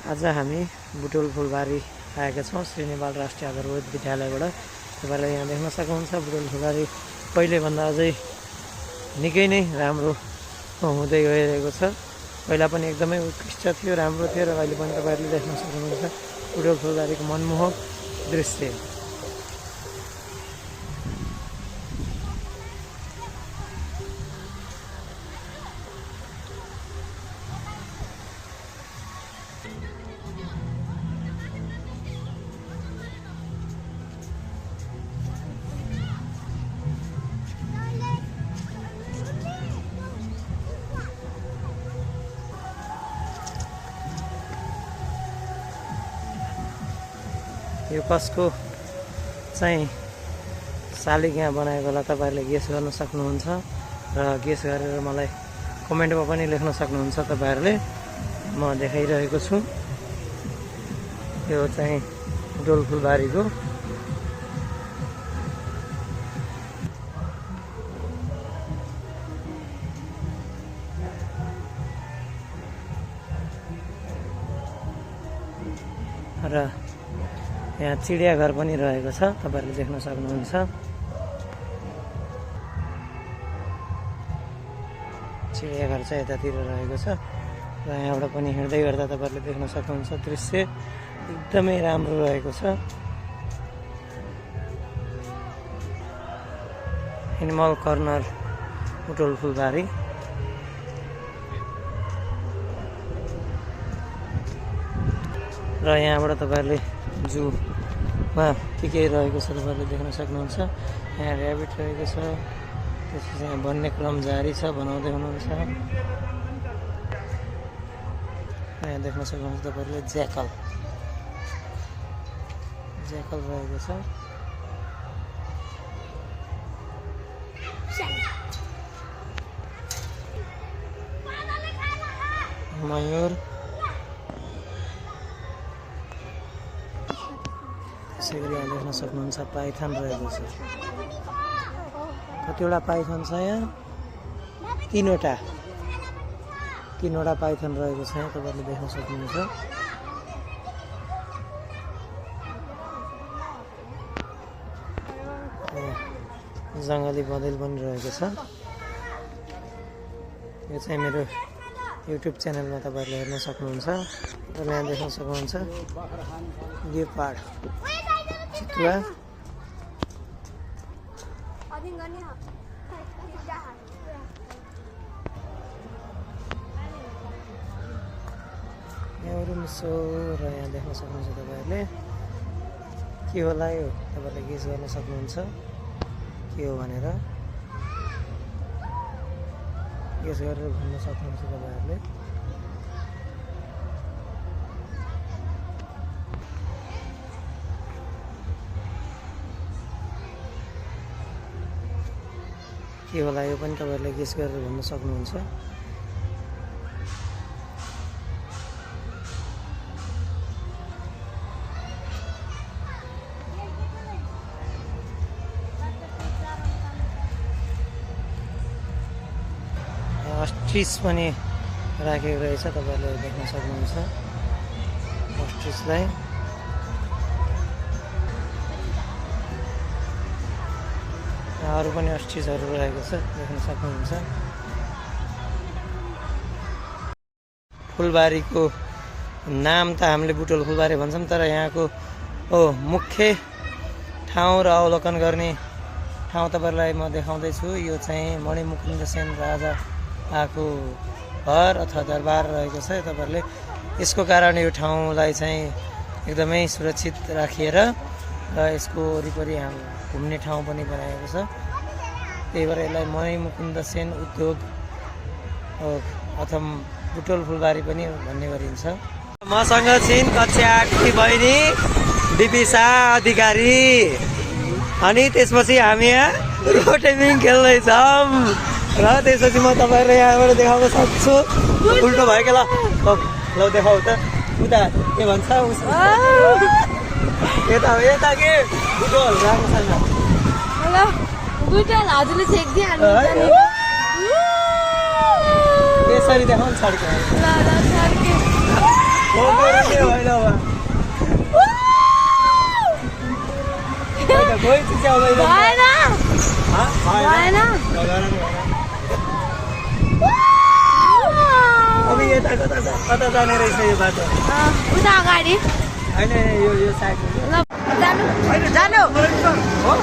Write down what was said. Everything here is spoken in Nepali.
आज हामी बुटोल फुलबारी आएका छौँ श्रीनेवाल राष्ट्रिय आधारभूत विद्यालयबाट। तपाईँलाई यहाँ देख्न सक्नुहुन्छ बुटोल फुलबारी पहिलेभन्दा अझै निकै नै राम्रो हुँदै गइरहेको छ। पहिला पनि एकदमै उत्कृष्ट थियो, राम्रो थियो र अहिले पनि तपाईँहरूले देख्न सक्नुहुन्छ बुटोल फुलबारीको मनमोहक दृश्य। यो कसको चाहिँ शालिग यहाँ बनाएको होला तपाईँहरूले गेस गर्न सक्नुहुन्छ र गेस गरेर मलाई कमेन्टमा पनि लेख्न सक्नुहुन्छ तपाईँहरूले। म देखाइरहेको छु यो चाहिँ बुटोल फुलबारीको र यहाँ चिडियाघर पनि रहेको छ, तपाईँहरूले देख्न सक्नुहुन्छ। चिडियाघर चाहिँ यतातिर रहेको छ र यहाँबाट पनि हिँड्दै गर्दा तपाईँहरूले देख्न सक्नुहुन्छ दृश्य एकदमै राम्रो रहेको छ। एनिमल कर्नर बुटोल फुलबारी र यहाँबाट तपाईँहरूले जूमा के रहेको छ तपाईँहरूले देख्न सक्नुहुन्छ। यहाँ ऱ्याबिट रहेको छ, त्यसपछि यहाँ बन्ने क्रम जारी छ, बनाउँदै हुनुहुन्छ। यहाँ देख्न सक्नुहुन्छ तपाईँहरूले ज्याकल रहेको छ। मयूर त्यसै गरी यहाँ देख्न सक्नुहुन्छ पाइथन रहेको छ। कतिवटा पाइथन छ यहाँ? तीनवटा पाइथन रहेको छ यहाँ, तपाईँहरूले देख्न सक्नुहुन्छ। जङ्गली बँदेल पनि रहेको छ। यो चाहिँ मेरो युट्युब च्यानलमा तपाईँहरूले हेर्न सक्नुहुन्छ र यहाँ देख्न सक्नुहुन्छ लेपर्ड चितुवा। यहाँहरू मिसो र यहाँ देख्न सक्नुहुन्छ तपाईँहरूले के होला यो, तपाईँहरूले गेस गर्न सक्नुहुन्छ के हो भनेर। गेस गरेर भन्न सक्नुहुन्छ तपाईँहरूले। के होला यो पनि तपाईँहरूले गेस गरेर भन्न सक्नुहुन्छ। अस्ट्रिच पनि राखेको रहेछ, तपाईँहरूले देख्न सक्नुहुन्छ अस्ट्रिचलाई। अरू पनि अस्ट्रिचहरू रहेको छ, देख्न सक्नुहुन्छ। फुलबारीको नाम त हामीले बुटोल फुलबारी भन्छौँ, तर यहाँको मुख्य ठाउँ र अवलोकन गर्ने ठाउँ तपाईँहरूलाई म देखाउँदैछु। यो चाहिँ मणिमुकुन्द सेन राजाको घर अथवा दरबार रहेको छ। तपाईँहरूले यसको कारण यो ठाउँलाई चाहिँ एकदमै सुरक्षित राखिएर र यसको वरिपरि घुम्ने ठाउँ पनि बनाएको छ। त्यही भएर यसलाई मणिमुकुन्द सेन उद्योग अथवा बुटोल फुलबारी पनि भन्ने गरिन्छ। मसँग छिन् कक्षा 8की बहिनी दिपिसा अधिकारी, अनि त्यसपछि हामी यहाँ रोटेमिङ खेल्दैछौँ र त्यसपछि म तपाईँहरूलाई यहाँबाट देखाउन सक्छु। उल्टो भयो क्या, ल देखाउ त। उता के भन्छ यता के बुटोल राम्रोसँग बुटोल हजुरले छेक्दिहाल्नु यसरी देखाउनु छड्क्यो। अब यता कता जाने रहेछ यो बाटो उता अगाडि होइन यो साइड जानु हो